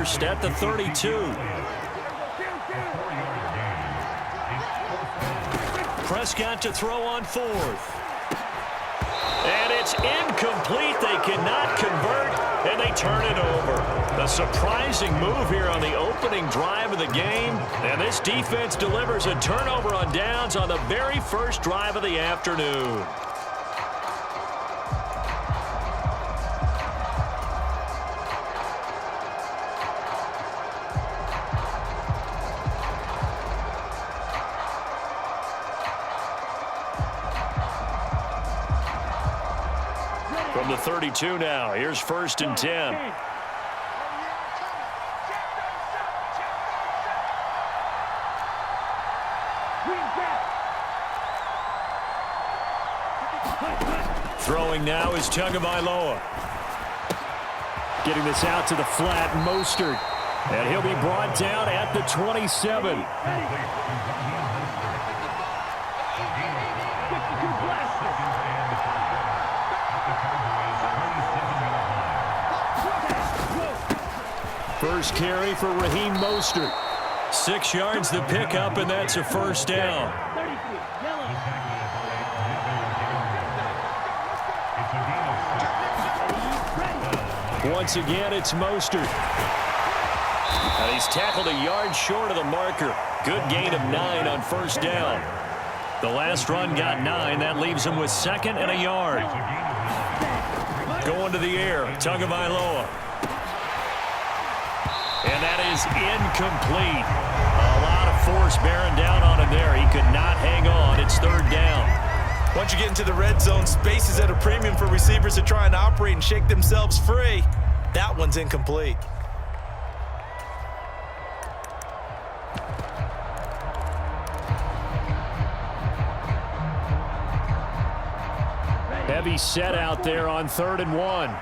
At the 32. Prescott to throw on fourth. And it's incomplete. They cannot convert, and they turn it over. A surprising move here on the opening drive of the game. And this defense delivers a turnover on downs on the very first drive of the afternoon. From the 32 now, here's 1st and 10. Throwing now is Tagovailoa. Getting this out to the flat, Mostert. And he'll be brought down at the 27. First carry for Raheem Mostert. 6 yards the pickup, and that's a first down. Once again, it's Mostert. And he's tackled a yard short of the marker. Good gain of 9 on first down. The last run got 9. That leaves him with 2nd and a yard. Going to the air, Tagovailoa. And that is incomplete. A lot of force bearing down on him there. He could not hang on. It's 3rd down. Once you get into the red zone, space is at a premium for receivers to try and operate and shake themselves free. That one's incomplete. Heavy set out there on 3rd and 1.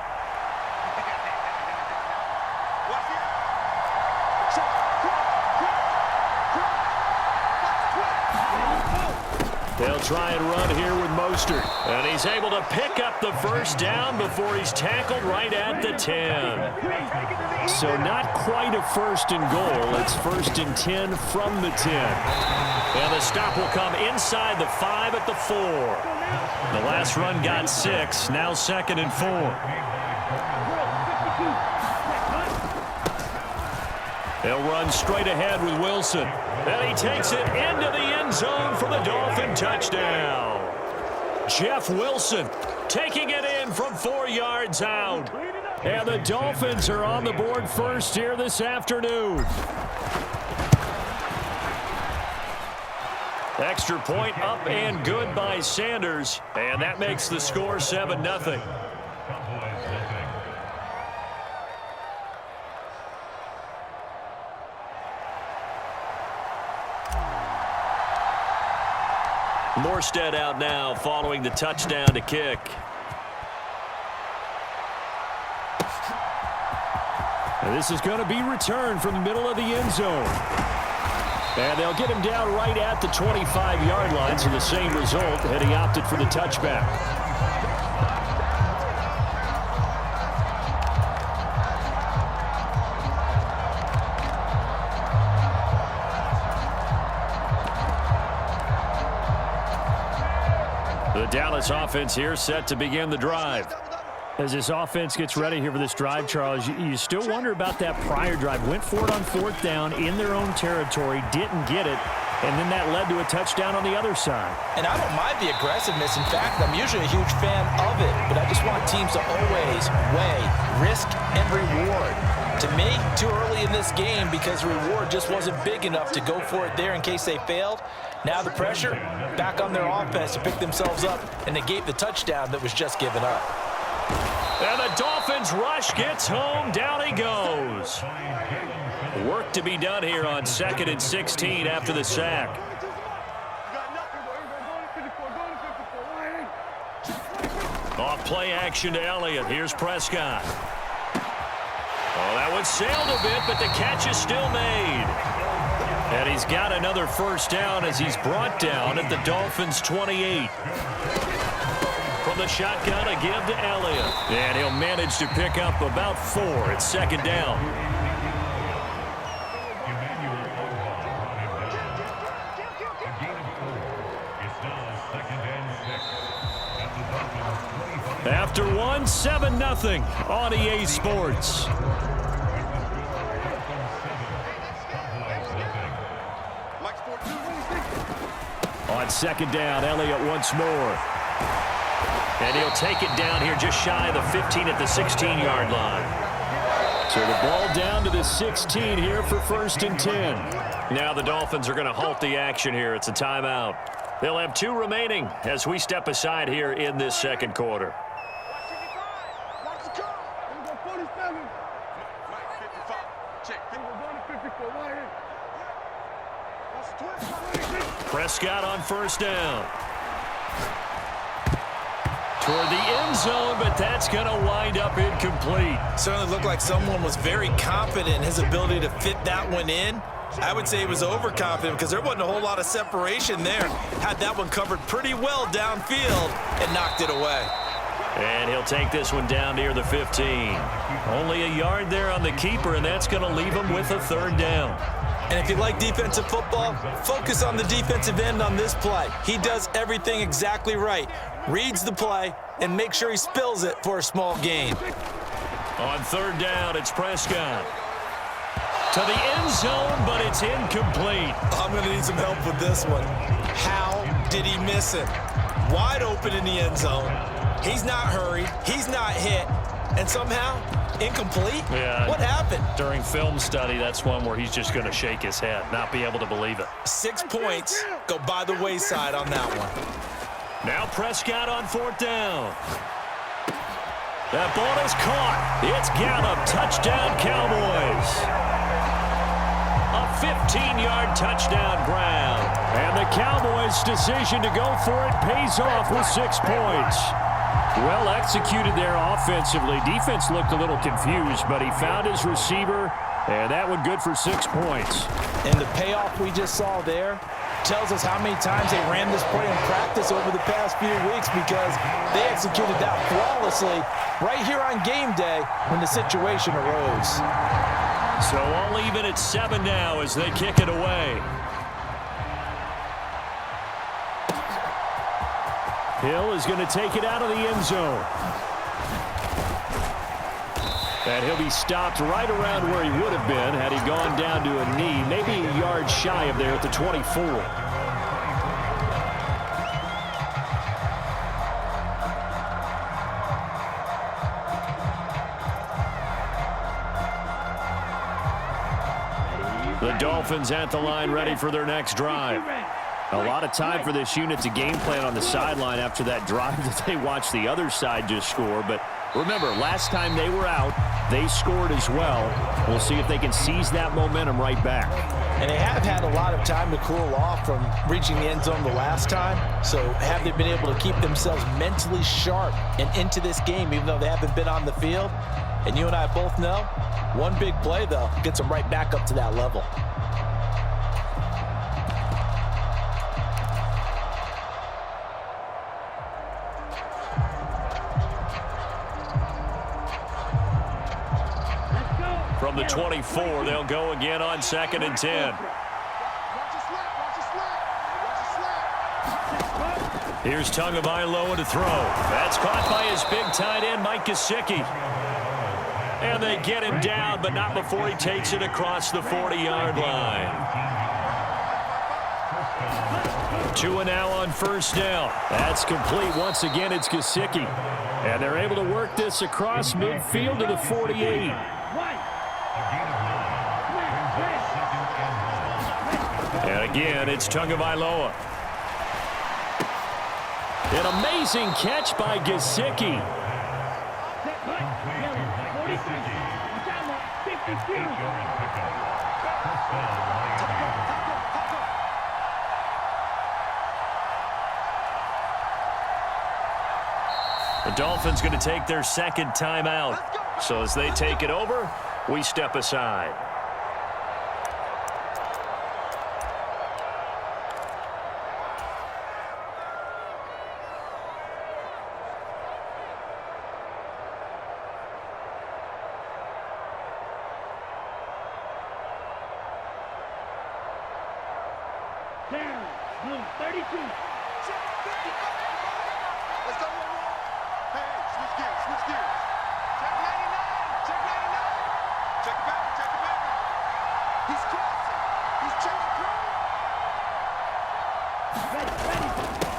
They'll try and run here with Mostert. And he's able to pick up the first down before he's tackled right at the 10. So not quite a 1st and goal. It's 1st and 10 from the 10. And the stop will come inside the 5 at the 4. The last run got 6. Now 2nd and 4. They'll run straight ahead with Wilson. And he takes it into the end zone for the Dolphin touchdown. Jeff Wilson taking it in from 4 yards out. And the Dolphins are on the board first here this afternoon. Extra point up and good by Sanders. And that makes the score 7-0. Morstead out now following the touchdown to kick. And this is going to be returned from the middle of the end zone. And they'll get him down right at the 25-yard line, so the same result, and he opted for the touchback. The Dallas offense here set to begin the drive. As this offense gets ready here for this drive, Charles, you still wonder about that prior drive. Went for it on 4th down in their own territory, didn't get it, and then that led to a touchdown on the other side. And I don't mind the aggressiveness. In fact, I'm usually a huge fan of it, but I just want teams to always weigh risk and reward. To me, too early in this game because the reward just wasn't big enough to go for it there in case they failed. Now the pressure back on their offense to pick themselves up and negate the touchdown that was just given up. And the Dolphins rush gets home. Down he goes. Work to be done here on 2nd and 16 after the sack. Off play action to Elliott. Here's Prescott. Oh, that one sailed a bit, but the catch is still made. And he's got another first down as he's brought down at the Dolphins' 28. From the shotgun, a give to Elliott. And he'll manage to pick up about 4 at 2nd down. after one, 7-0 on EA Sports. On second down, Elliott once more. And he'll take it down here just shy of the 15 at the 16-yard line. So the ball down to the 16 here for 1st and 10. Now the Dolphins are going to halt the action here. It's a timeout. They'll have 2 remaining as we step aside here in this second quarter. Prescott on 1st down. Toward the end zone, but that's going to wind up incomplete. Certainly looked like someone was very confident in his ability to fit that one in. I would say he was overconfident because there wasn't a whole lot of separation there. Had that one covered pretty well downfield and knocked it away. And he'll take this one down near the 15. Only a yard there on the keeper, and that's going to leave him with a 3rd down. And if you like defensive football, focus on the defensive end on this play. He does everything exactly right. Reads the play and makes sure he spills it for a small gain. On 3rd down, it's Prescott. To the end zone, but it's incomplete. I'm going to need some help with this one. How did he miss it? Wide open in the end zone. He's not hurried. He's not hit. And somehow, incomplete? Yeah. What happened? During film study, that's one where he's just going to shake his head, not be able to believe it. 6 points go by the wayside on that one. Now Prescott on 4th down. That ball is caught. It's Gallup. Touchdown, Cowboys. A 15-yard touchdown, Brown. And the Cowboys' decision to go for it pays off with 6 points. Well executed there offensively. Defense looked a little confused, but he found his receiver, and that one good for 6 points. And the payoff we just saw there tells us how many times they ran this play in practice over the past few weeks, because they executed that flawlessly right here on game day when the situation arose. So all even at 7 now as they kick it away. Hill is going to take it out of the end zone. And he'll be stopped right around where he would have been had he gone down to a knee, maybe a yard shy of there at the 24. The Dolphins at the line, ready for their next drive. A lot of time for this unit to game plan on the sideline after that drive that they watched the other side just score. But remember, last time they were out, they scored as well. We'll see if they can seize that momentum right back. And they have had a lot of time to cool off from reaching the end zone the last time. So have they been able to keep themselves mentally sharp and into this game, even though they haven't been on the field? And you and I both know, one big play, though, gets them right back up to that level. From the 24, they'll go again on 2nd and 10. Here's Tagovailoa to throw. That's caught by his big tight end, Mike Gesicki. And they get him down, but not before he takes it across the 40-yard line. 2 now on 1st down. That's complete. Once again, it's Gesicki. And they're able to work this across midfield to the 48. And again, it's Tagovailoa. An amazing catch by Gesicki. The Dolphins going to take their 2nd timeout. So as they take it over, we step aside. Blue, 32. Let's go. Hey, switch gears.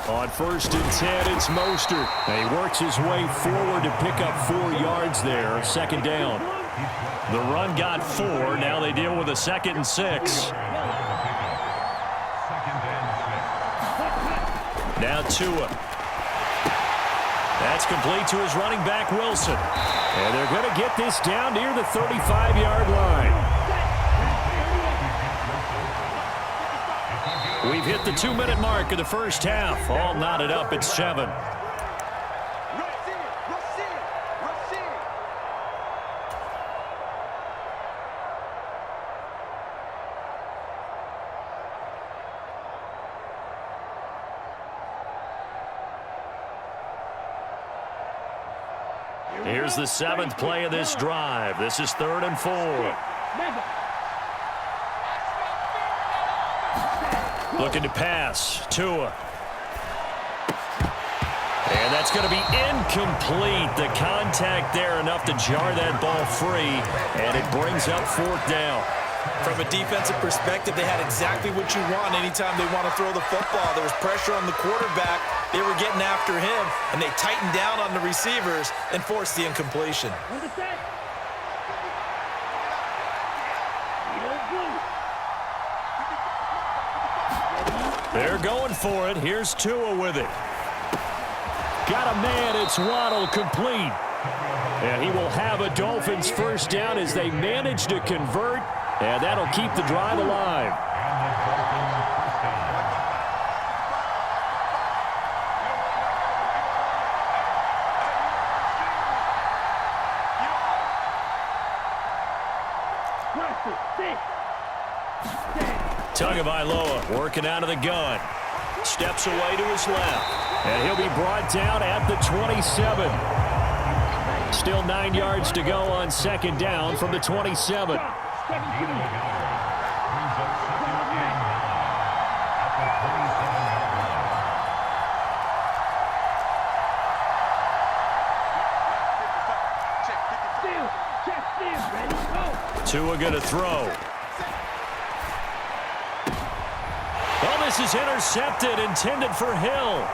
On 1st and 10, it's Mostert. And he works his way forward to pick up 4 yards there. 2nd down. The run got 4. Now they deal with a 2nd and 6. Now Tua. That's complete to his running back, Wilson. And they're going to get this down near the 35-yard line. We've hit the 2-minute mark of the first half. All knotted up at 7. Here's the 7th play of this drive. This is 3rd and 4. Looking to pass. Tua. And that's going to be incomplete. The contact there enough to jar that ball free. And it brings up 4th down. From a defensive perspective, they had exactly what you want anytime they want to throw the football. There was pressure on the quarterback. They were getting after him, and they tightened down on the receivers and forced the incompletion. They're going for it. Here's Tua with it. Got a man. It's Waddle, complete. And he will have a Dolphins 1st down as they manage to convert. And that'll keep the drive alive. Tagovailoa working out of the gun. Steps away to his left. And he'll be brought down at the 27. Still 9 yards to go on 2nd down from the 27. Tua going to throw. Oh, this is intercepted, intended for Hill.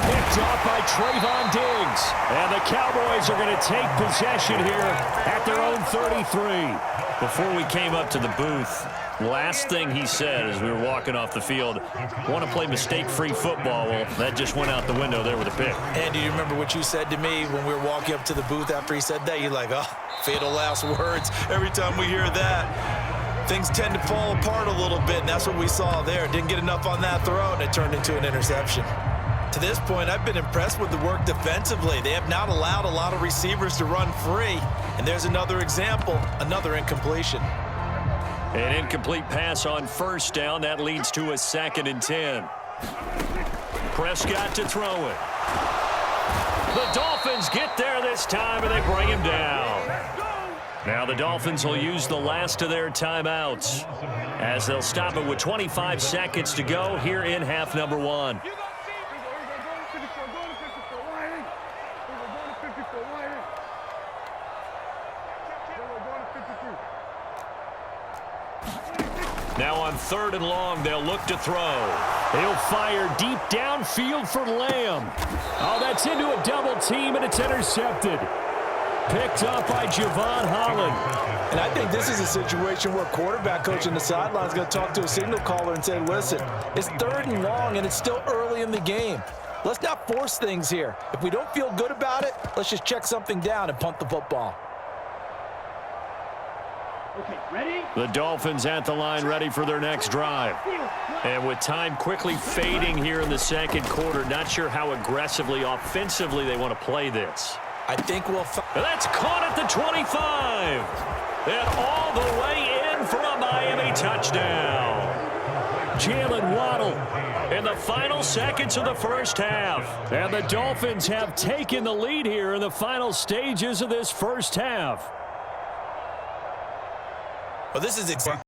Picked off by Trayvon Diggs. And the Cowboys are going to take possession here at their own 33. Before we came up to the booth, last thing he said as we were walking off the field, want to play mistake-free football. Well, that just went out the window there with a pick. And do you remember what you said to me when we were walking up to the booth after he said that? You're like, oh, fatal last words. Every time we hear that, things tend to fall apart a little bit, and that's what we saw there. Didn't get enough on that throw, and it turned into an interception. To this point, I've been impressed with the work defensively. They have not allowed a lot of receivers to run free. And there's another example, another incompletion. An incomplete pass on 1st down. That leads to a 2nd and 10. Prescott to throw it. The Dolphins get there this time, and they bring him down. Now the Dolphins will use the last of their timeouts as they'll stop it with 25 seconds to go here in half number 1. Now on 3rd and long, they'll look to throw. He'll fire deep downfield for Lamb. Oh, that's into a double team, and it's intercepted. Picked up by Javon Holland. And I think this is a situation where quarterback coach in the sideline is going to talk to a signal caller and say, listen, it's 3rd and long, and it's still early in the game. Let's not force things here. If we don't feel good about it, let's just check something down and punt the football. Okay, ready? The Dolphins at the line ready for their next drive. And with time quickly fading here in the 2nd quarter, not sure how aggressively, offensively they want to play this. I think we'll... That's caught at the 25. And all the way in for a Miami touchdown. Jalen Waddle in the final seconds of the first half. And the Dolphins have taken the lead here in the final stages of this first half. Well, this is exactly